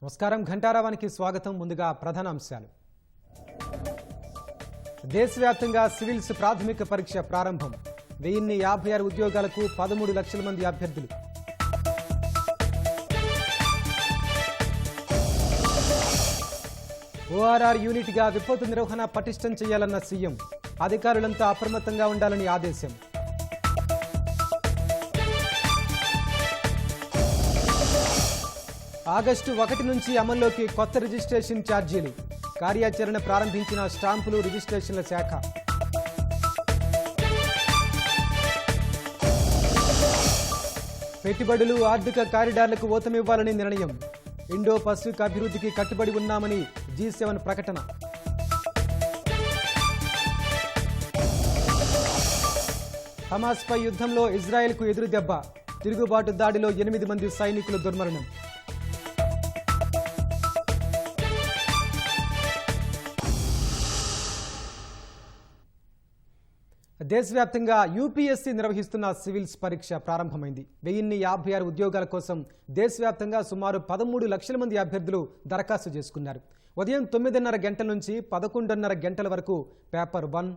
నమస్కారం ఘంటారావానికి స్వాగతం. ముందుగా ప్రధాన అంశాలు. దేశవ్యాప్తంగా సివిల్స్ ప్రాథమిక పరీక్ష ప్రారంభం. 1056 ఉద్యోగాలకు 13 లక్షల మంది అభ్యర్థులు. ఓఆర్ఆర్ యూనిట్గా విపత్తు నిర్వహణ పటిష్టం చేయాలన్న సీఎం. అధికారులంతా అప్రమత్తంగా ఉండాలని ఆదేశం. ఆగస్టు 1 నుంచి అమల్లోకి కొత్త రిజిస్ట్రేషన్ ఛార్జీలు. కార్యాచరణ ప్రారంభించిన స్టాంపులు రిజిస్ట్రేషన్ల శాఖ. పెట్టుబడులు ఆర్థిక కారిడార్లకు ఊతమివ్వాలని నిర్ణయం. ఇండో పసిఫిక్ అభివృద్ధికి కట్టుబడి ఉన్నామని G7 ప్రకటన. హమాస్పై యుద్ధంలో ఇజ్రాయెల్కు ఎదురుదెబ్బ. తిరుగుబాటు దాడిలో 8 మంది సైనికుల దుర్మరణం. దేశవ్యాప్తంగా యూపీఎస్సీ నిర్వహిస్తున్న సివిల్స్ పరీక్ష ప్రారంభమైంది. 1056 ఉద్యోగాల కోసం దేశవ్యాప్తంగా సుమారు 13 లక్షల మంది అభ్యర్థులు దరఖాస్తు చేసుకున్నారు. ఉదయం 9:30 గంటల నుంచి 11:30 గంటల వరకు పేపర్ 1,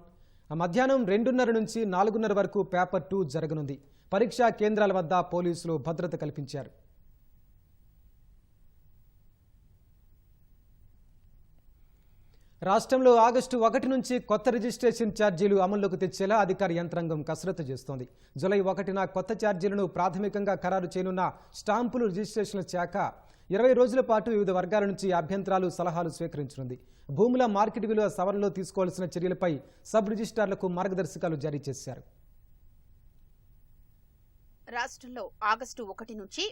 మధ్యాహ్నం 2:30 నుంచి 4:30 వరకు పేపర్ 2 జరగనుంది. పరీక్షా కేంద్రాల వద్ద పోలీసులు భద్రత కల్పించారు. రాష్ట్రంలో ఆగస్టు 1 నుంచి కొత్త రిజిస్ట్రేషన్ ఛార్జీలు అమల్లోకి తెచ్చేలా అధికార యంత్రాంగం కసరత్తు చేస్తోంది. జూలై 1న కొత్త ఛార్జీలను ప్రాథమికంగా ఖరారు చేయనున్న స్టాంపులు రిజిస్ట్రేషన్ల శాఖ 20 రోజుల పాటు వివిధ వర్గాల నుంచి అభ్యంతరాలు, సలహాలు స్వీకరించనుంది. భూముల మార్కెట్ విలువ సవరణలో తీసుకోవాల్సిన చర్యలపై సబ్ రిజిస్ట్రార్లకు మార్గదర్శకాలు జారీ చేశారు. రాష్ట్రంలో ఆగస్టు 1 నుంచి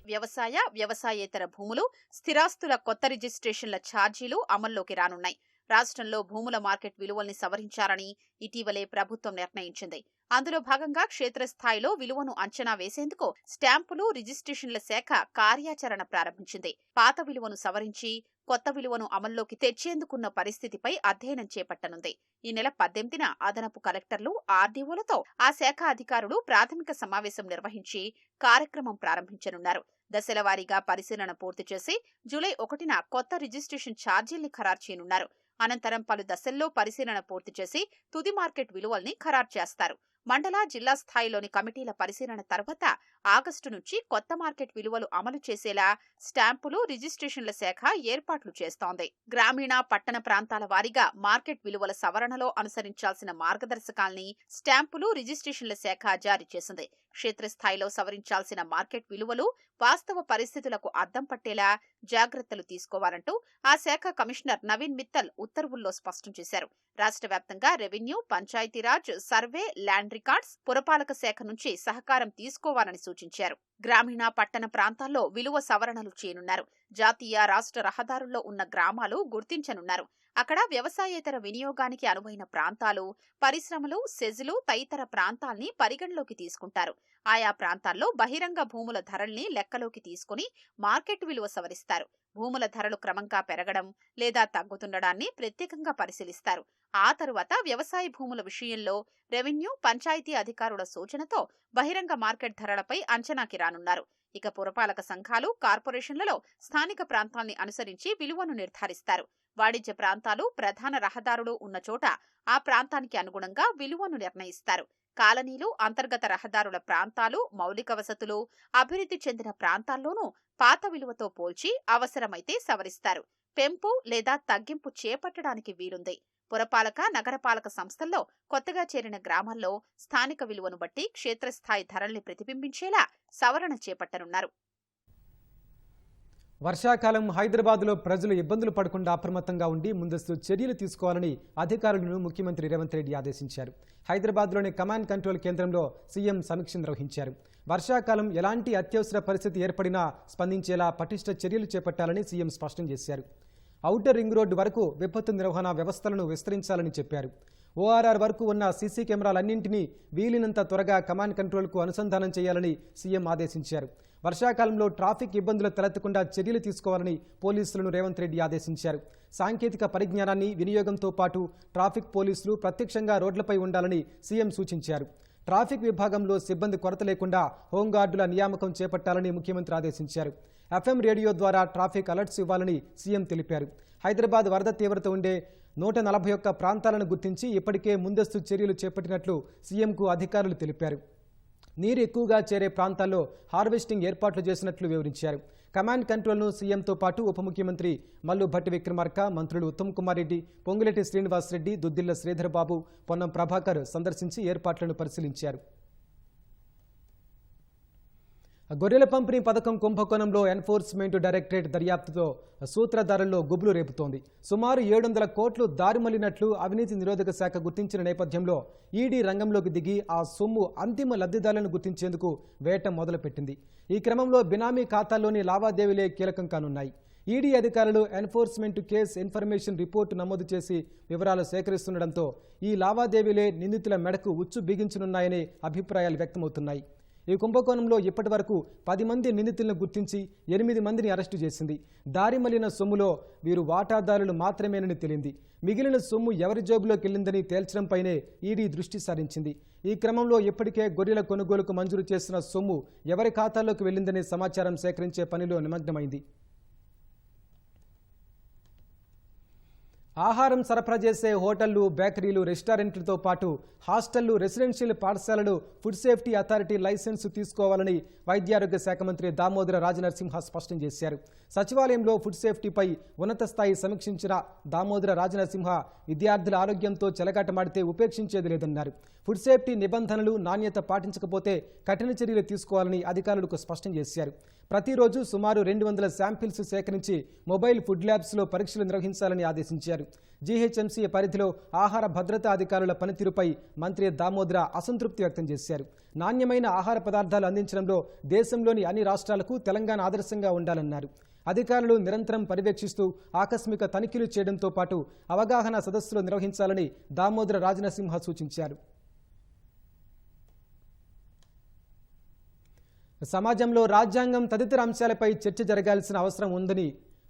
వ్యవసాయేతర భూములు, స్థిరాస్తుల కొత్త రిజిస్ట్రేషన్ల ఛార్జీలు అమల్లోకి రానున్నాయి. రాష్ట్రంలో భూముల మార్కెట్ విలువల్ని సవరించాలని ఇటీవలే ప్రభుత్వం నిర్ణయించింది. అందులో భాగంగా క్షేత్రస్థాయిలో విలువను అంచనా వేసేందుకు స్టాంపులు రిజిస్ట్రేషన్ల శాఖ కార్యాచరణ ప్రారంభించింది. పాత విలువను సవరించి కొత్త విలువను అమల్లోకి తెచ్చేందుకున్న పరిస్థితిపై అధ్యయనం చేపట్టనుంది. ఈ నెల 18న అదనపు కలెక్టర్లు, ఆర్డీఓలతో ఆ శాఖ అధికారులు ప్రాథమిక సమావేశం నిర్వహించి కార్యక్రమం ప్రారంభించనున్నారు. దశల వారీగా పరిశీలన పూర్తి చేసి జూలై 1న కొత్త రిజిస్ట్రేషన్ ఛార్జీల్ని ఖరారు చేయనున్నారు. అనంతరం పలు దశల్లో పరిశీలన పూర్తి చేసి తుది మార్కెట్ విలువల్ని ఖరారు చేస్తారు. మండల, జిల్లా స్థాయిలోని కమిటీల పరిశీలన తర్వాత ఆగస్టు నుంచి కొత్త మార్కెట్ విలువలు అమలు చేసేలా స్టాంపులు రిజిస్ట్రేషన్ల శాఖ ఏర్పాట్లు చేస్తోంది. గ్రామీణ, పట్టణ ప్రాంతాల వారీగా మార్కెట్ విలువల సవరణలో అనుసరించాల్సిన మార్గదర్శకాల్ని స్టాంపులు రిజిస్ట్రేషన్ల శాఖ జారీ చేసింది. క్షేత్రస్థాయిలో సవరించాల్సిన మార్కెట్ విలువలు వాస్తవ పరిస్థితులకు అద్దం పట్టేలా జాగ్రత్తలు తీసుకోవాలంటూ ఆ శాఖ కమిషనర్ నవీన్ మిత్తల్ ఉత్తర్వుల్లో స్పష్టం చేశారు. రాష్ట్ర వ్యాప్తంగా revenue, Panchayati Raj, survey, land records, పురపాలక శాఖ నుంచి సహకారం తీసుకోవాలని సూచించారు. గ్రామీణ, పట్టణ ప్రాంతాల్లో విలువ సవరణలు చేయనున్నారు. జాతీయ, రాష్ట్ర రహదారుల్లో ఉన్న గ్రామాలు గుర్తించనున్నారు. అక్కడ వ్యవసాయేతర వినియోగానికి అనువైన ప్రాంతాలు, పరిశ్రమలు, సెజులు తదితర ప్రాంతాల్ని పరిగణలోకి తీసుకుంటారు. ఆయా ప్రాంతాల్లో బహిరంగ భూముల ధరల్ని లెక్కలోకి తీసుకుని మార్కెట్ విలువ సవరిస్తారు. భూముల ధరలు క్రమంగా పెరగడం లేదా తగ్గుతుండడాన్ని ప్రత్యేకంగా పరిశీలిస్తారు. ఆ తరువాత వ్యవసాయ భూముల విషయంలో రెవెన్యూ, పంచాయతీ అధికారుల సూచనతో బహిరంగ మార్కెట్ ధరలపై అంచనాకి రానున్నారు. ఇక పురపాలక సంఘాలు, కార్పొరేషన్లలో స్థానిక ప్రాంతాల్ని అనుసరించి విలువను నిర్ధారిస్తారు. వాణిజ్య ప్రాంతాలు, ప్రధాన రహదారులు ఉన్న చోట ఆ ప్రాంతానికి అనుగుణంగా విలువను నిర్ణయిస్తారు. కాలనీలు, అంతర్గత రహదారుల ప్రాంతాలు, మౌలిక వసతులు అభివృద్ధి చెందిన ప్రాంతాల్లోనూ పాత విలువతో పోల్చి అవసరమైతే సవరిస్తారు. పెంపు లేదా తగ్గింపు చేపట్టడానికి వీలుంది. పురపాలక, నగరపాలక సంస్థల్లో కొత్తగా చేరిన గ్రామాల్లో స్థానిక విలువను బట్టి క్షేత్రస్థాయి ధరల్ని ప్రతిబింబించేలా సవరణ చేపట్టనున్నారు. వర్షాకాలం హైదరాబాద్లో ప్రజలు ఇబ్బందులు పడకుండా అప్రమత్తంగా ఉండి ముందస్తు చర్యలు తీసుకోవాలని అధికారులను ముఖ్యమంత్రి రేవంత్ రెడ్డి ఆదేశించారు. హైదరాబాద్లోని కమాండ్ కంట్రోల్ కేంద్రంలో సీఎం సమీక్ష నిర్వహించారు. వర్షాకాలం ఎలాంటి అత్యవసర పరిస్థితి ఏర్పడినా స్పందించేలా పటిష్ట చర్యలు చేపట్టాలని సీఎం స్పష్టం చేశారు. ఔటర్ రింగ్ రోడ్డు వరకు విపత్తు నిర్వహణ వ్యవస్థలను విస్తరించాలని చెప్పారు. ఓఆర్ఆర్ వరకు ఉన్న సీసీ కెమెరాలన్నింటినీ వీలైనంత త్వరగా కమాండ్ కంట్రోల్కు అనుసంధానం చేయాలని సీఎం ఆదేశించారు. వర్షాకాలంలో ట్రాఫిక్ ఇబ్బందులు తలెత్తకుండా చర్యలు తీసుకోవాలని పోలీసులను రేవంత్ రెడ్డి ఆదేశించారు. సాంకేతిక పరిజ్ఞానాన్ని వినియోగంతో పాటు ట్రాఫిక్ పోలీసులు ప్రత్యక్షంగా రోడ్లపై ఉండాలని సీఎం సూచించారు. ట్రాఫిక్ విభాగంలో సిబ్బంది కొరత లేకుండా హోంగార్డుల నియామకం చేపట్టాలని ముఖ్యమంత్రి ఆదేశించారు. ఎఫ్ఎం రేడియో ద్వారా ట్రాఫిక్ అలర్ట్స్ ఇవ్వాలని సీఎం తెలిపారు. హైదరాబాద్ వరద తీవ్రత ఉండే 141 ప్రాంతాలను గుర్తించి ఇప్పటికే ముందస్తు చర్యలు చేపట్టినట్లు సీఎంకు అధికారులు తెలిపారు. నీరు ఎక్కువగా చేరే ప్రాంతాల్లో హార్వెస్టింగ్ ఏర్పాట్లు చేసినట్లు వివరించారు. కమాండ్ కంట్రోల్ను సీఎంతో పాటు ఉప ముఖ్యమంత్రి మల్లు భట్టి విక్రమార్క, మంత్రులు ఉత్తమ్ కుమార్ రెడ్డి, పొంగులేటి శ్రీనివాస్ రెడ్డి, దుద్దిళ్ల శ్రీధర్ బాబు, పొన్నం ప్రభాకర్ సందర్శించి ఏర్పాట్లను పరిశీలించారు. గొర్రెల పంపిణీ పథకం కుంభకోణంలో ఎన్ఫోర్స్మెంట్ డైరెక్టరేట్ దర్యాప్తుతో సూత్రధారుల్లో గుబులు రేపుతోంది. సుమారు 700 కోట్లు దారిమళ్లినట్లు అవినీతి నిరోధక శాఖ గుర్తించిన నేపథ్యంలో ఈడీ రంగంలోకి దిగి ఆ సొమ్ము అంతిమ లబ్ధిదారులను గుర్తించేందుకు వేట మొదలుపెట్టింది. ఈ క్రమంలో బినామీ ఖాతాల్లోని లావాదేవీలే కీలకం కానున్నాయి. ఈడీ అధికారులు ఎన్ఫోర్స్మెంట్ కేస్ ఇన్ఫర్మేషన్ రిపోర్టు నమోదు చేసి వివరాలు సేకరిస్తుండటంతో ఈ లావాదేవీలే నిందితుల మెడకు ఉచ్చు బిగించనున్నాయనే అభిప్రాయాలు వ్యక్తమవుతున్నాయి. ఈ కుంభకోణంలో ఇప్పటి వరకు 10 మంది నిందితులను గుర్తించి 8 మందిని అరెస్టు చేసింది. దారిమళ్లిన సొమ్ములో వీరు వాటాదారులు మాత్రమేనని తేలింది. మిగిలిన సొమ్ము ఎవరి జోబులోకి వెళ్లిందని తేల్చడంపైనే ఈడీ దృష్టి సారించింది. ఈ క్రమంలో ఇప్పటికే గొర్రెల కొనుగోలుకు మంజూరు చేసిన సొమ్ము ఎవరి ఖాతాల్లోకి వెళ్లిందనే సమాచారం సేకరించే పనిలో నిమగ్నమైంది. ఆహారం సరఫరా చేసే హోటళ్లు, బేకరీలు, రెస్టారెంట్లతో పాటు హాస్టళ్లు, రెసిడెన్షియల్ పాఠశాలలు ఫుడ్ సేఫ్టీ అథారిటీ లైసెన్సు తీసుకోవాలని వైద్యారోగ్య శాఖ మంత్రి దామోదర రాజనరసింహ స్పష్టం చేశారు. సచివాలయంలో ఫుడ్ సేఫ్టీపై ఉన్నత స్థాయి సమీక్షించిన దామోదర రాజనరసింహ విద్యార్థుల ఆరోగ్యంతో చెలగాటమాడితే ఉపేక్షించేది లేదన్నారు. ఫుడ్ సేఫ్టీ నిబంధనలు, నాణ్యత పాటించకపోతే కఠిన చర్యలు తీసుకోవాలని అధికారులకు స్పష్టం చేశారు. ప్రతిరోజు సుమారు 200 శాంపిల్స్ సేకరించి మొబైల్ ఫుడ్ ల్యాబ్స్లో పరీక్షలు నిర్వహించాలని ఆదేశించారు. జీహెచ్ఎంసీ పరిధిలో ఆహార భద్రతా అధికారుల పనితీరుపై మంత్రి దామోదర అసంతృప్తి వ్యక్తం చేశారు. నాణ్యమైన ఆహార పదార్థాలు అందించడంలో దేశంలోని అన్ని రాష్ట్రాలకు తెలంగాణ ఆదర్శంగా ఉండాలన్నారు. అధికారులు నిరంతరం పర్యవేక్షిస్తూ ఆకస్మిక తనిఖీలు చేయడంతో పాటు అవగాహన సదస్సులు నిర్వహించాలని దామోదర రాజనరసింహ సూచించారు. సమాజంలో రాజ్యాంగం తదితర అంశాలపై చర్చ జరగాల్సిన అవసరం ఉందని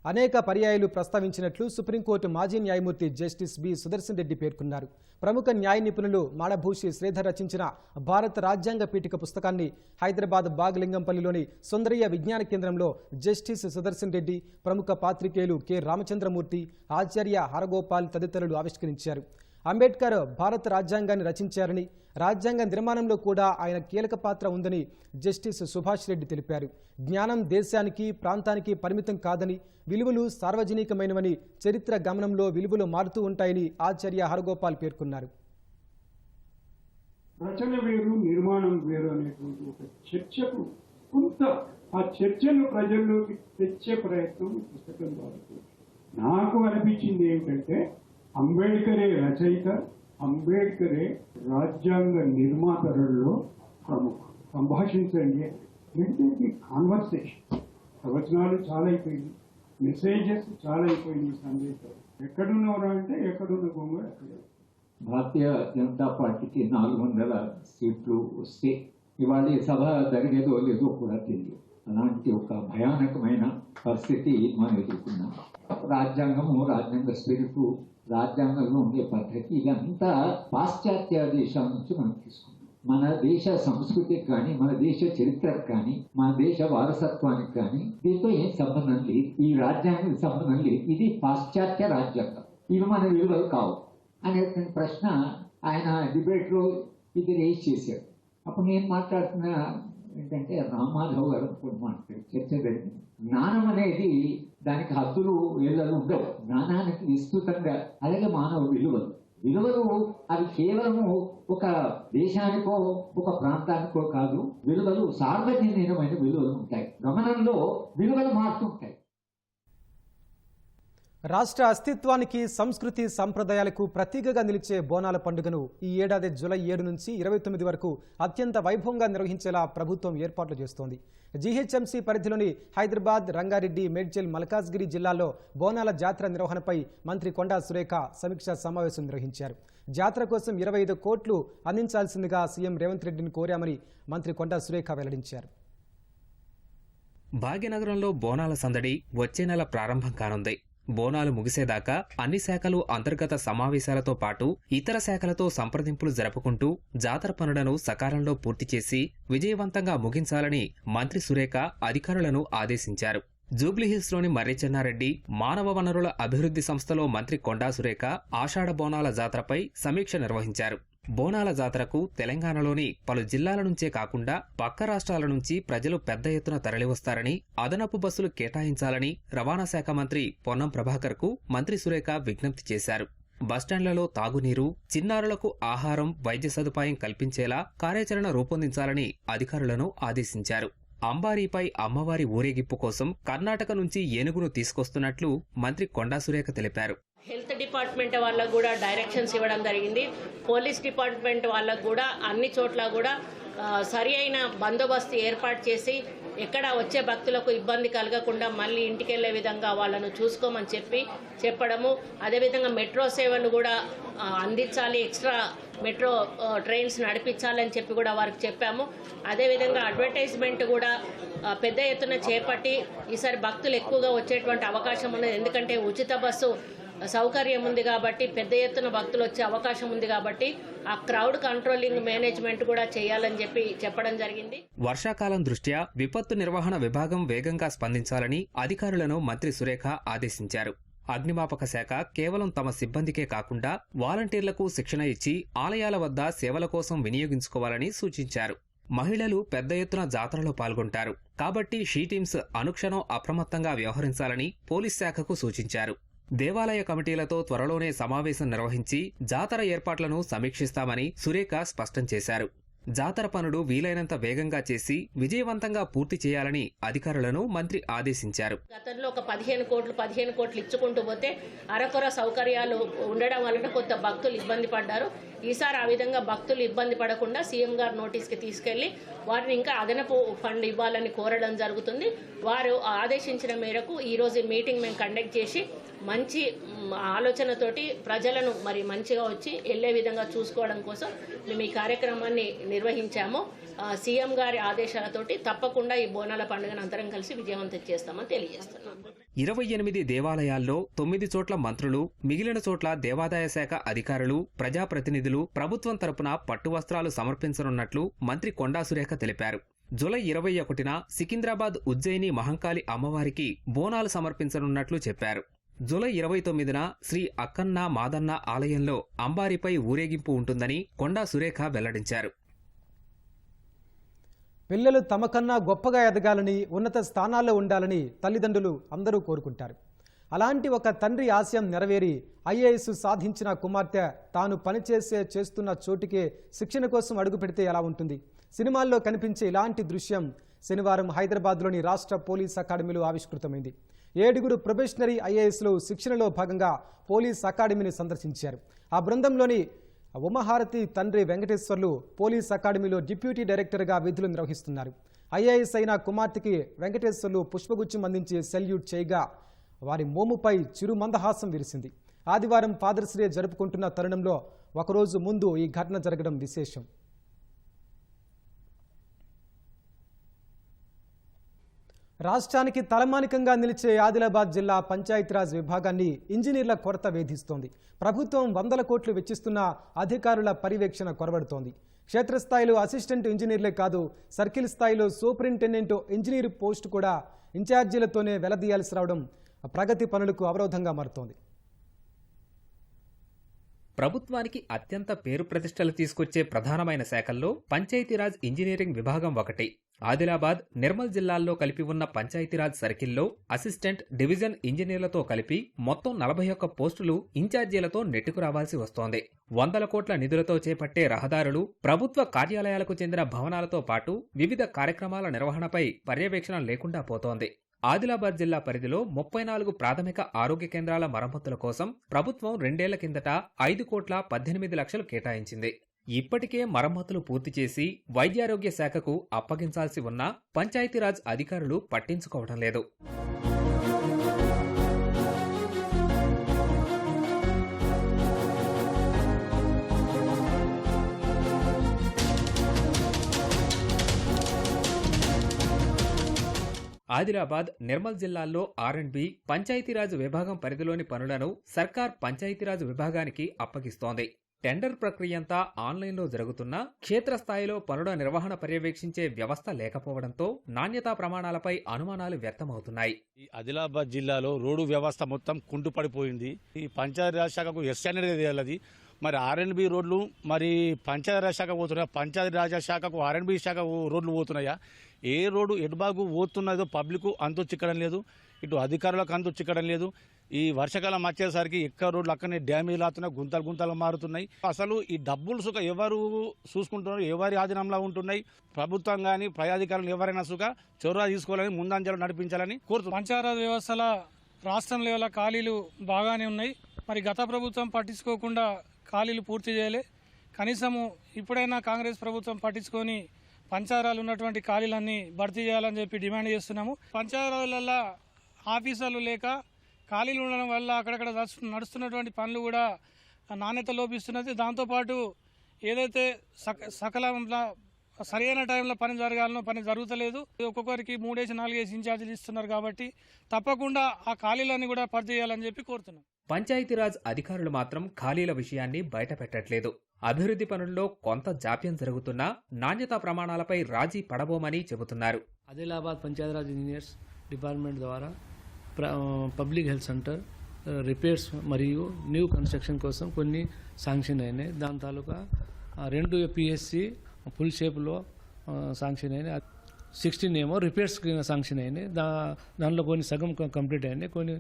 అనేక పర్యాయాలు ప్రస్తావించినట్లు సుప్రీంకోర్టు మాజీ న్యాయమూర్తి జస్టిస్ బి సుదర్శన్ రెడ్డి పేర్కొన్నారు. ప్రముఖ న్యాయ నిపుణులు మాడభూషి శ్రీధర్ రచించిన భారత రాజ్యాంగ పీఠిక పుస్తకాన్ని హైదరాబాద్ బాగలింగంపల్లిలోని సుందరయ్య విజ్ఞాన కేంద్రంలో జస్టిస్ సుదర్శన్ రెడ్డి, ప్రముఖ పాత్రికేయులు కె రామచంద్రమూర్తి, ఆచార్య హరగోపాల్ తదితరులు ఆవిష్కరించారు. అంబేద్కర్ భారత రాజ్యాంగాన్ని రచించారని, రాజ్యాంగ నిర్మాణంలో కూడా ఆయన కీలక పాత్ర ఉందని జస్టిస్ సుభాష్ రెడ్డి తెలిపారు. జ్ఞానం దేశానికి, ప్రాంతానికి పరిమితం కాదని, విలువలు సార్వజనికమైనవని, చరిత్ర గమనంలో విలువలు మారుతూ ఉంటాయని ఆచార్య హరగోపాల్ పేర్కొన్నారు. రచన వేరు, నిర్మాణం వేరు అనేటువంటి ఒక చర్చకు కొంత ఆ చర్చను ప్రజల్లోకి తెచ్చే ప్రయత్నం పుస్తకం ద్వారా నాకు అనిపించింది ఏమిటంటే, అంబేద్కరే రచయిత, అంబేద్కరే రాజ్యాంగ నిర్మాతలలో ప్రముఖ. సంభాషించండి, కాన్వర్సేషన్, ప్రవచనాలు చాలా అయిపోయింది, మెసేజెస్ చాలా అయిపోయింది. సందేశాలు ఎక్కడున్నవరా అంటే ఎక్కడున్న గొంగ ఎక్కడ. భారతీయ జనతా పార్టీకి 400 సీట్లు వస్తే ఇవాళ ఈ సభ జరిగేదో లేదో కూడా తెలియదు. అలాంటి ఒక భయానకమైన పరిస్థితి మనం ఎదుర్కొన్నాం. రాజ్యాంగము, రాజ్యాంగ స్పిరిట్, రాజ్యాంగంలో ఉండే పద్ధతి ఇదంతా పాశ్చాత్య దేశాల నుంచి మనం తీసుకున్నాం. మన దేశ సంస్కృతికి కానీ, మన దేశ చరిత్రకు కానీ, మన దేశ వారసత్వానికి కానీ దీంతో ఏం సంబంధం లేదు. ఈ రాజ్యాంగానికి సంబంధం లేదు. ఇది పాశ్చాత్య రాజ్యాంగం, ఇవి మన విలువలు కావు అనేటువంటి ప్రశ్న ఆయన డిబేట్లో ఇది రేజ్ చేశారు. అప్పుడు నేను మాట్లాడుతున్న ఏంటంటే, రామాధవ్ గారు కూడా మాట్లాడారు, చర్చ జరిగింది. జ్ఞానం అనేది దానికి హద్దులు వేళలు ఉండవు. జ్ఞానానికి విస్తృతంగా, అలాగే మానవ విలువలు అవి కేవలము ఒక దేశానికో ఒక ప్రాంతానికో కాదు. విలువలు సార్వజనీనమైన విలువలు ఉంటాయి. గమనంలో విలువలు మారుతుంటాయి. రాష్ట్ర అస్తిత్వానికి, సంస్కృతి సంప్రదాయాలకు ప్రతీకగా నిలిచే బోనాల పండుగను ఈ ఏడాది జూలై 7 నుంచి 29 వరకు అత్యంత వైభవంగా నిర్వహించేలా ప్రభుత్వం ఏర్పాట్లు చేస్తోంది. జీహెచ్ఎంసీ పరిధిలోని హైదరాబాద్, రంగారెడ్డి, మేడ్చల్, మల్కాజ్గిరి జిల్లాల్లో బోనాల జాతర నిర్వహణపై మంత్రి కొండా సురేఖ సమీక్షా సమావేశం నిర్వహించారు. జాతర కోసం 25 కోట్లు అందించాల్సిందిగా సీఎం రేవంత్ రెడ్డిని కోరామని మంత్రి కొండా సురేఖ వెల్లడించారు. భాగ్యనగరంలో బోనాల సందడి వచ్చే నెల ప్రారంభం కానుంది. బోనాలు ముగిసేదాకా అన్ని శాఖలు అంతర్గత సమావేశాలతో పాటు ఇతర శాఖలతో సంప్రదింపులు జరుపుకుంటూ జాతర పనులను సకాలంలో పూర్తి చేసి విజయవంతంగా ముగించాలని మంత్రి సురేఖ అధికారులను ఆదేశించారు. జూబ్లీహిల్స్లోని మర్రి చెన్నారెడ్డి మానవ వనరుల అభివృద్ధి సంస్థలో మంత్రి కొండా సురేఖ ఆషాఢ బోనాల జాతరపై సమీక్ష నిర్వహించారు. బోనాల జాతరకు తెలంగాణలోని పలు జిల్లాల నుంచే కాకుండా పక్క రాష్ట్రాల నుంచి ప్రజలు పెద్ద ఎత్తున తరలివస్తారని, అదనపు బస్సులు కేటాయించాలని రవాణా శాఖ మంత్రి పొన్నం ప్రభాకర్కు మంత్రి సురేఖ విజ్ఞప్తి చేశారు. బస్టాండ్లలో తాగునీరు, చిన్నారులకు ఆహారం, వైద్య సదుపాయం కల్పించేలా కార్యాచరణ రూపొందించాలని అధికారులను ఆదేశించారు. అంబారీపై అమ్మవారి ఊరేగింపు కోసం కర్ణాటక నుంచి ఏనుగును తీసుకొస్తున్నట్లు మంత్రి కొండా సురేఖ తెలిపారు. హెల్త్ డిపార్ట్మెంట్ వాళ్ళకు కూడా డైరెక్షన్స్ ఇవ్వడం జరిగింది. పోలీస్ డిపార్ట్మెంట్ వాళ్ళకు కూడా అన్ని చోట్ల కూడా సరి అయిన బందోబస్తు ఏర్పాటు చేసి ఎక్కడ వచ్చే భక్తులకు ఇబ్బంది కలగకుండా మళ్ళీ ఇంటికి వెళ్లే విధంగా వాళ్ళను చూసుకోమని చెప్పడము. అదేవిధంగా మెట్రో సేవలు కూడా అందించాలి, ఎక్స్ట్రా మెట్రో ట్రైన్స్ నడిపించాలని చెప్పి కూడా వారికి చెప్పాము. అదేవిధంగా అడ్వర్టైజ్మెంట్ కూడా పెద్ద ఎత్తున చేపట్టి ఈసారి భక్తులు ఎక్కువగా వచ్చేటువంటి అవకాశం ఉన్నది. ఎందుకంటే ఉచిత బస్సు సౌకర్యం ఉంది కాబట్టి, పెద్ద ఎత్తున భక్తులు వచ్చే అవకాశం ఉంది కాబట్టి ఆ క్రౌడ్ కంట్రోలింగ్ మేనేజ్మెంట్ కూడా చేయాలని చెప్పడం జరిగింది. వర్షాకాలం దృష్ట్యా విపత్తు నిర్వహణ విభాగం వేగంగా స్పందించాలని అధికారులను మంత్రి సురేఖ ఆదేశించారు. అగ్నిమాపక శాఖ కేవలం తమ సిబ్బందికే కాకుండా వాలంటీర్లకు శిక్షణ ఇచ్చి ఆలయాల వద్ద సేవల కోసం వినియోగించుకోవాలని సూచించారు. మహిళలు పెద్ద ఎత్తున జాతరలో పాల్గొంటారు కాబట్టి షీ టీమ్స్ అనుక్షణం అప్రమత్తంగా వ్యవహరించాలని పోలీస్ శాఖకు సూచించారు. దేవాలయ కమిటీలతో త్వరలోనే సమావేశం నిర్వహించి జాతర ఏర్పాట్లను సమీక్షిస్తామని సురేఖ స్పష్టం చేశారు. జాతర పనులు వీలైనంత వేగంగా చేసి విజయవంతంగా పూర్తి చేయాలని అధికారులను మంత్రి ఆదేశించారు. గతంలో ఒక 15 కోట్లు ఇచ్చుకుంటూ పోతే అరకొర సౌకర్యాలు ఉండడం వలన కొంత భక్తులు ఇబ్బంది పడ్డారు. ఈసారి ఆ విధంగా భక్తులు ఇబ్బంది పడకుండా సీఎం గారు నోటీస్కి తీసుకెళ్లి వారిని ఇంకా అదనపు ఫండ్ ఇవ్వాలని కోరడం జరుగుతుంది. వారు ఆదేశించిన మేరకు ఈరోజు మీటింగ్ మేము కండక్ట్ చేసి మంచి ఆలోచనతోటి ప్రజలను మరి మంచిగా వచ్చి వెళ్లే విధంగా చూసుకోవడం కోసం మేము ఈ కార్యక్రమాన్ని నిర్వహించాము. సీఎం గారి ఆదేశాలతోటి తప్పకుండా ఈ బోనాల పండుగను అందరం కలిసి విజయవంతం చేస్తామని తెలియజేస్తున్నాం. 28 దేవాలయాల్లో 9 చోట్ల మంత్రులు, మిగిలిన చోట్ల దేవాదాయ శాఖ అధికారులు, ప్రజాప్రతినిధులు ప్రభుత్వం తరపున పట్టు వస్త్రాలు సమర్పించనున్నట్లు మంత్రి కొండా సురేఖ తెలిపారు. జూలై 21న సికింద్రాబాద్ ఉజ్జయిని మహంకాళి అమ్మవారికి బోనాలు సమర్పించనున్నట్లు చెప్పారు. జూలై 29న శ్రీ అక్కన్న మాదన్న ఆలయంలో అంబారిపై ఊరేగింపు ఉంటుందని కొండా సురేఖ వెల్లడించారు. పిల్లలు తమకన్నా గొప్పగా ఎదగాలని, ఉన్నత స్థానాల్లో ఉండాలని తల్లిదండ్రులు అందరూ కోరుకుంటారు. అలాంటి ఒక తండ్రి ఆశయం నెరవేరి ఐఏఎస్ సాధించిన కుమార్తె తాను చేస్తున్న చోటుకే శిక్షణ కోసం అడుగు పెడితే ఎలా ఉంటుంది? సినిమాల్లో కనిపించే ఇలాంటి దృశ్యం శనివారం హైదరాబాద్లోని రాష్ట్ర పోలీస్ అకాడమీలో ఆవిష్కృతమైంది. 7 ప్రొబేషనరీ ఐఏఎస్లు శిక్షణలో భాగంగా పోలీస్ అకాడమీని సందర్శించారు. ఆ బృందంలోని ఉమాహారతి తండ్రి వెంకటేశ్వర్లు పోలీస్ అకాడమీలో డిప్యూటీ డైరెక్టర్గా విధులు నిర్వహిస్తున్నారు. ఐఏఎస్ అయిన కుమార్తెకి వెంకటేశ్వర్లు పుష్పగుచ్చం అందించి సెల్యూట్ చేయగా వారి మోముపై చిరు మందహాసం విరిసింది. ఆదివారం ఫాదర్స్ డే జరుపుకుంటున్న తరుణంలో ఒకరోజు ముందు ఈ ఘటన జరగడం విశేషం. రాష్ట్రానికి తలమానికంగా నిలిచే ఆదిలాబాద్ జిల్లా పంచాయతీరాజ్ విభాగాన్ని ఇంజనీర్ల కొరత వేధిస్తోంది. ప్రభుత్వం 100 కోట్లు వెచ్చిస్తున్న అధికారుల పర్యవేక్షణ కొరబడుతోంది. క్షేత్రస్థాయిలో అసిస్టెంట్ ఇంజనీర్లే కాదు, సర్కిల్ స్థాయిలో సూపరింటెండెంట్ ఇంజనీర్ పోస్టు కూడా ఇన్ఛార్జీలతోనే వెలదీయాల్సి రావడం ప్రగతి పనులకు అవరోధంగా మారుతోంది. ప్రభుత్వానికి అత్యంత పేరు ప్రతిష్టలు తీసుకొచ్చే ప్రధానమైన శాఖల్లో పంచాయతీరాజ్ ఇంజనీరింగ్ విభాగం ఒకటి. ఆదిలాబాద్, నిర్మల్ జిల్లాల్లో కలిపి ఉన్న పంచాయతీరాజ్ సర్కిల్లో అసిస్టెంట్, డివిజన్ ఇంజనీర్లతో కలిపి మొత్తం 41 పోస్టులు ఇన్ఛార్జీలతో నెట్టుకు రావాల్సి వస్తోంది. 100 కోట్ల నిధులతో చేపట్టే రహదారులు, ప్రభుత్వ కార్యాలయాలకు చెందిన భవనాలతో పాటు వివిధ కార్యక్రమాల నిర్వహణపై పర్యవేక్షణ లేకుండా పోతోంది. ఆదిలాబాద్ జిల్లా పరిధిలో 34 ప్రాథమిక ఆరోగ్య కేంద్రాల మరమ్మతుల కోసం ప్రభుత్వం 2 ఏళ్ల కిందట 5,18 లక్షలు కేటాయించింది. ఇప్పటికే మరమ్మతులు పూర్తి చేసి వైద్యారోగ్య శాఖకు అప్పగించాల్సి ఉన్నా పంచాయతీరాజ్ అధికారులు పట్టించుకోవడం లేదు. ఆదిలాబాద్, నిర్మల్ జిల్లాల్లో R&B పంచాయతీరాజ్ విభాగం పరిధిలోని పనులను సర్కార్ పంచాయతీరాజ్ విభాగానికి అప్పగిస్తోంది. టెండర్ ప్రక్రియంతా ఆన్లైన్లో జరుగుతున్నా క్షేత్రస్థాయిలో పనుల నిర్వహణ పర్యవేక్షించే వ్యవస్థ లేకపోవడంతో నాణ్యతా ప్రమాణాలపై అనుమానాలు వ్యక్తమవుతున్నాయి. ఈ ఆదిలాబాద్ జిల్లాలో రోడ్డు వ్యవస్థ మొత్తం కుంటుపడిపోయింది. ఈ పంచాయతీరాజ్ శాఖకు ఎస్టాండర్డ్ తెలియాలి. మరి R&B రోడ్లు మరి పంచాయతీరాజ్ శాఖ పోతున్నాయా, పంచాయతీరాజ్ శాఖకు R&B శాఖ రోడ్లు పోతున్నాయా? ఏ రోడ్డు ఎటుబాగు పోతున్నదో పబ్లిక్ అంతు చిక్కడం లేదు, ఇటు అధికారులకు అంతు చిక్కడం లేదు. ఈ వర్షాకాలం వచ్చేసరికి ఎక్కడ రోడ్లు అక్కడనే డ్యామేజ్ అవుతున్నాయి, గుంతలు మారుతున్నాయి. అసలు ఈ డబ్బులు సుఖ ఎవరు చూసుకుంటున్నారు, ఎవరి ఆధీనంలో ఉంటున్నాయి? ప్రభుత్వం కానీ పై అధికారులు ఎవరైనా సుఖ చొరవ తీసుకోవాలని, ముందంజలు నడిపించాలని కోరుతున్నారు. పంచాయతీరాజ్ వ్యవస్థల రాష్ట్రం లెవెల్ ఖాళీలు బాగానే ఉన్నాయి. మరి గత ప్రభుత్వం పట్టించుకోకుండా ఖాళీలు పూర్తి చేయలే. కనీసము ఇప్పుడైనా కాంగ్రెస్ ప్రభుత్వం పట్టించుకొని పంచాయతీరాజ్లో ఉన్నటువంటి ఖాళీలన్నీ భర్తీ చేయాలని చెప్పి డిమాండ్ చేస్తున్నాము. పంచాయతీరాజ్లలో ఆఫీసర్లు లేక ఖాళీలు ఉండడం వల్ల అక్కడక్కడ నడుస్తున్నటువంటి పనులు కూడా నాణ్యత లోపిస్తున్నది. దాంతోపాటు ఏదైతే సకలంలో సరైన టైంలో పని జరగాలనో పని జరుగుతలేదు. ఒక్కొక్కరికి 3-4 ఇన్ఛార్జీలు ఇస్తున్నారు. కాబట్టి తప్పకుండా ఆ ఖాళీలన్నీ కూడా భర్తీ చేయాలని చెప్పి కోరుతున్నాం. పంచాయతీరాజ్ అధికారులు మాత్రం ఖాళీల విషయాన్ని బయటపెట్టట్లేదు. అభివృద్ధి పనుల్లో కొంత జాప్యం జరుగుతున్నా నాణ్యతా ప్రమాణాలపై రాజీ పడబోమని చెబుతున్నారు. ఆదిలాబాద్ పంచాయతీరాజ్ ఇంజనీర్స్ డిపార్ట్మెంట్ ద్వారా పబ్లిక్ హెల్త్ సెంటర్ రిపేర్స్ మరియు న్యూ కన్స్ట్రక్షన్ కోసం కొన్ని శాంక్షన్ అయినాయి. దాని తాలూకా 2 PSC ఫుల్ షేప్లో శాంక్షన్ అయినాయి. 16 ఏమో రిపేర్స్ శాంక్షన్ అయినాయి. దానిలో కొన్ని సగం కంప్లీట్ అయినాయి, కొన్ని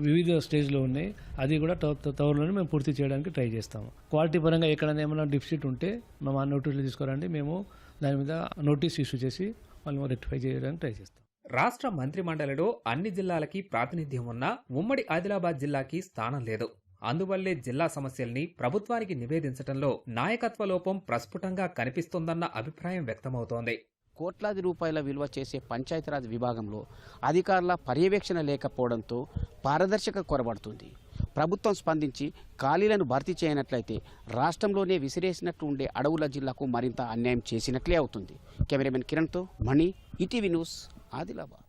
వివిధ స్టేజ్లో ఉన్నాయి. అది కూడా త్వరలోనే మేము పూర్తి చేయడానికి ట్రై చేస్తాము. క్వాలిటీ పరంగా ఎక్కడైనా ఏమైనా డిఫిసిట్ ఉంటే మేము ఆ నోటీసులు తీసుకురండి, మేము దాని మీద నోటీస్ ఇష్యూ చేసి వాళ్ళు రెక్టిఫై చేయడానికి ట్రై చేస్తాం. రాష్ట్ర మంత్రిమండలిలో అన్ని జిల్లాలకి ప్రాతినిధ్యం ఉన్నా ఉమ్మడి ఆదిలాబాద్ జిల్లాకి స్థానం లేదు. అందువల్లే జిల్లా సమస్యల్ని ప్రభుత్వానికి నివేదించడంలో నాయకత్వ లోపం ప్రస్ఫుటంగా కనిపిస్తోందన్న అభిప్రాయం వ్యక్తమవుతోంది. కోట్లాది రూపాయల విలువ చేసే పంచాయతీరాజ్ విభాగంలో అధికారుల పర్యవేక్షణ లేకపోవడంతో పారదర్శకత కొరబడుతుంది. ప్రభుత్వం స్పందించి ఖాళీలను భర్తీ చేయనట్లయితే రాష్ట్రంలోనే విసిరేసినట్లు ఉండే అడవుల జిల్లాకు మరింత అన్యాయం చేసినట్లే అవుతుంది. కెమెరామెన్ కిరణ్తో మణి, ఈటీవీ న్యూస్, ఆదిలాబాద్.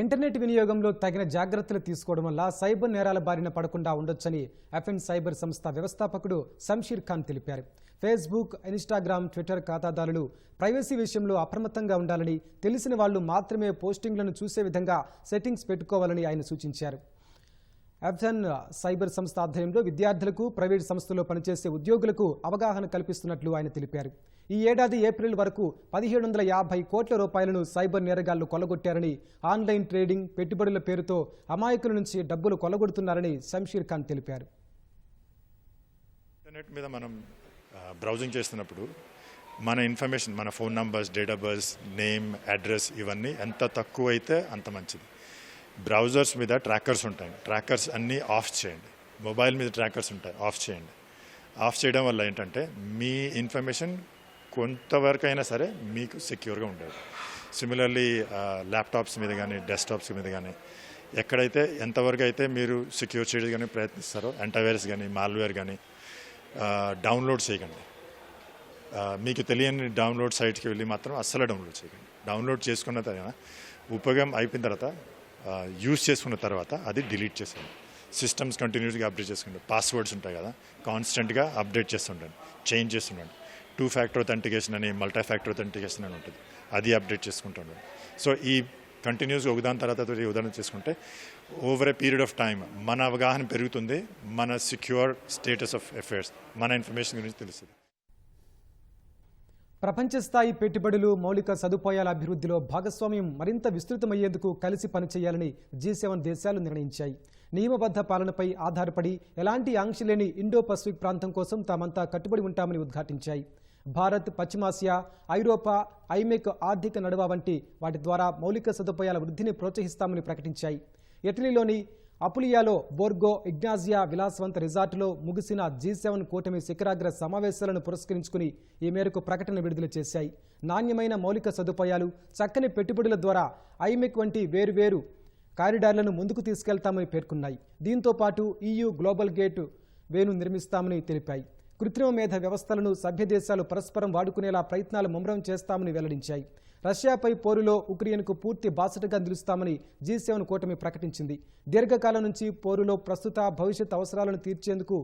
ఇంటర్నెట్ వినియోగంలో తగిన జాగ్రత్తలు తీసుకోవడం వల్ల సైబర్ నేరాల బారిన పడకుండా ఉండొచ్చని FN సైబర్ సంస్థ వ్యవస్థాపకుడు శంషీర్ ఖాన్ తెలిపారు. ఫేస్బుక్, ఇన్స్టాగ్రామ్, ట్విట్టర్ ఖాతాదారులు ప్రైవసీ విషయంలో అప్రమత్తంగా ఉండాలని, తెలిసిన వాళ్లు మాత్రమే పోస్టింగ్లను చూసే విధంగా సెట్టింగ్స్ పెట్టుకోవాలని ఆయన సూచించారు. FN సైబర్ సంస్థ ఆధ్వర్యంలో విద్యార్థులకు, ప్రైవేట్ సంస్థల్లో పనిచేసే ఉద్యోగులకు అవగాహన కల్పిస్తున్నట్లు ఆయన తెలిపారు. ఈ ఏడాది ఏప్రిల్ వరకు 1750 కోట్ల రూపాయలను సైబర్ నేరగాళ్లు కొల్లగొట్టారని, ఆన్లైన్ ట్రేడింగ్, పెట్టుబడుల పేరుతో అమాయకుల నుంచి డబ్బులు కొల్లగొడుతున్నారని శంషీర్ ఖాన్ తెలిపారు. ఇంటర్నెట్ మీద మనం బ్రౌజింగ్ చేస్తున్నప్పుడు మన ఇన్ఫర్మేషన్, మన phone numbers, date of birth, name, address ఇవన్నీ ఎంత తక్కువ అయితే అంత మంచిది. బ్రౌజర్స్ మీద ట్రాకర్స్ ఉంటాయి, ట్రాకర్స్ అన్నీ ఆఫ్ చేయండి. మొబైల్ మీద ట్రాకర్స్ ఉంటాయి, ఆఫ్ చేయండి. ఆఫ్ చేయడం వల్ల ఏంటంటే మీ ఇన్ఫర్మేషన్ కొంతవరకు అయినా సరే మీకు సెక్యూర్గా ఉండేది. సిమిలర్లీ ల్యాప్టాప్స్ మీద కానీ, డెస్క్టాప్స్ మీద కానీ ఎక్కడైతే ఎంతవరకు అయితే మీరు సెక్యూర్ చేయడానికి కానీ ప్రయత్నిస్తారో, యాంటీవైరస్ కానీ, మాల్వేర్ కానీ డౌన్లోడ్ చేయకండి. మీకు తెలియని డౌన్లోడ్ సైట్కి వెళ్ళి మాత్రం అస్సలు డౌన్లోడ్ చేయకండి. డౌన్లోడ్ చేసుకున్న తర్వాత ఉపయోగం అయిపోయిన తర్వాత, యూజ్ చేసుకున్న తర్వాత అది డిలీట్ చేసేయండి. సిస్టమ్స్ కంటిన్యూస్గా అప్డేట్ చేసుకుంటే పాస్వర్డ్స్ ఉంటాయి కదా, కాన్స్టెంట్గా అప్డేట్ చేస్తుండండి, చేంజ్ చేస్తుండండి. 2 ఫ్యాక్టర్ అథెంటికేషన్ అని, మల్టీ ఫ్యాక్టర్ అథెంటికేషన్ అని ఉంటుంది, అది అప్డేట్ చేసుకుంటుండండి. సో ఈ కంటిన్యూస్గా ఒకదాని తర్వాత ఉదాహరణ చేసుకుంటే over a period of time మన అవగాహన పెరుగుతుంది, మన సెక్యూర్ స్టేటస్ ఆఫ్ అఫైర్స్, మన ఇన్ఫర్మేషన్ గురించి తెలుస్తుంది. ప్రపంచ స్థాయి పెట్టుబడులు, మౌలిక సదుపాయాల అభివృద్ధిలో భాగస్వామ్యం మరింత విస్తృతమయ్యేందుకు కలిసి పనిచేయాలని G7 దేశాలు నిర్ణయించాయి. నియమబద్ధ పాలనపై ఆధారపడి ఎలాంటి ఆంక్ష లేని ఇండో పసిఫిక్ ప్రాంతం కోసం తామంతా కట్టుబడి ఉంటామని ఉద్ఘాటించాయి. భారత్, పశ్చిమాసియా, ఐరోపా, ఐమెక్ ఆర్థిక నడువ వంటి వాటి ద్వారా మౌలిక సదుపాయాల వృద్ధిని ప్రోత్సహిస్తామని ప్రకటించాయి. ఇటలీలోని అపులియాలో బోర్గో ఇగ్నాజియా విలాసవంత రిసార్టులో ముగిసిన G7 కూటమి శిఖరాగ్ర సమావేశాలను పురస్కరించుకుని ఈ మేరకు ప్రకటన విడుదల చేశాయి. నాణ్యమైన మౌలిక సదుపాయాలు, చక్కని పెట్టుబడుల ద్వారా ఐమెక్ వంటి వేరువేరు కారిడార్లను ముందుకు తీసుకెళ్తామని పేర్కొన్నాయి. దీంతో పాటు EU గ్లోబల్ గేట్ వేను నిర్మిస్తామని తెలిపాయి. కృత్రిమ మేధ వ్యవస్థలను సభ్య దేశాలు పరస్పరం వాడుకునేలా ప్రయత్నాలు ముమ్మరం చేస్తామని వెల్లడించాయి. రష్యాపై పోరులో ఉక్రెయిన్కు పూర్తి బాసటగా నిలుస్తామని G7 కూటమి ప్రకటించింది. దీర్ఘకాలం నుంచి పోరులో ప్రస్తుత భవిష్యత్ అవసరాలను తీర్చేందుకు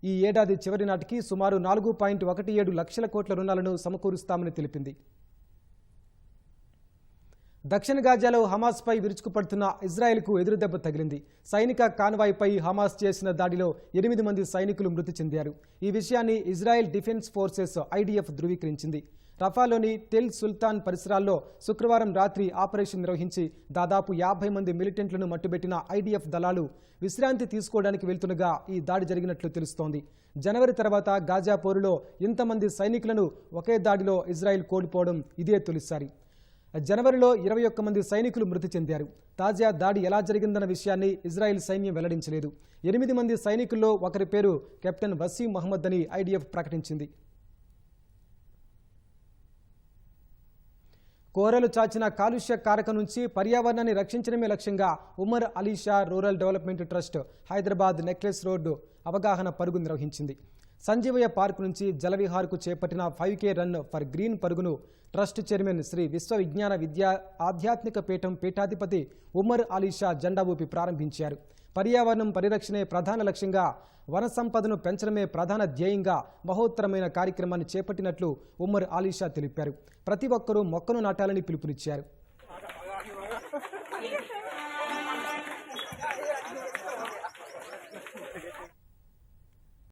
ఈ ఏడాది చివరి నాటికి సుమారు 4.17 లక్షల కోట్ల రుణాలను సమకూరుస్తామని తెలిపింది. దక్షిణ గాజాలో హమాస్పై విరుచుకుపడుతున్న ఇజ్రాయెల్కు ఎదురుదెబ్బ తగిలింది. సైనిక కాన్వాయ్పై హమాస్ చేసిన దాడిలో 8 మంది సైనికులు మృతి చెందారు. ఈ విషయాన్ని ఇజ్రాయెల్ డిఫెన్స్ ఫోర్సెస్ IDF ధృవీకరించింది. రఫాలోని టెల్ సుల్తాన్ పరిసరాల్లో శుక్రవారం రాత్రి ఆపరేషన్ నిర్వహించి దాదాపు 50 మంది మిలిటెంట్లను మట్టుబెట్టిన IDF దళాలు విశ్రాంతి తీసుకోవడానికి వెళ్తుండగా ఈ దాడి జరిగినట్లు తెలుస్తోంది. జనవరి తర్వాత గాజా పోరులో ఇంతమంది సైనికులను ఒకే దాడిలో ఇజ్రాయెల్ కోల్పోవడం ఇదే తొలిసారి. జనవరిలో 21 మంది సైనికులు మృతి చెందారు. తాజా దాడి ఎలా జరిగిందన్న విషయాన్ని ఇజ్రాయెల్ సైన్యం వెల్లడించలేదు. 8 మంది సైనికుల్లో ఒకరి పేరు కెప్టెన్ వసీం మహమ్మద్ అని IDF ప్రకటించింది. కోరలు చాచిన కాలుష్య కారకం నుంచి పర్యావరణాన్ని రక్షించడమే లక్ష్యంగా Umar Ali Shah rural development trust Hyderabad necklace road అవగాహన పరుగు నిర్వహించింది. సంజీవయ్య పార్క్ నుంచి జలవిహార్కు చేపట్టిన 5K రన్ ఫర్ గ్రీన్ పరుగును ట్రస్ట్ చైర్మన్ శ్రీ విశ్వ విజ్ఞాన విద్యా ఆధ్యాత్మిక పీఠం పీఠాధిపతి ఉమర్ అలీ షా జెండా ఊపి ప్రారంభించారు. పర్యావరణం పరిరక్షణే ప్రధాన లక్ష్యంగా వన సంపదను పెంచడమే ప్రధాన ధ్యేయంగా మహోత్తరమైన కార్యక్రమాన్ని చేపట్టినట్లు ఉమర్ అలీ షా తెలిపారు. ప్రతి ఒక్కరూ మొక్కను నాటాలని పిలుపునిచ్చారు.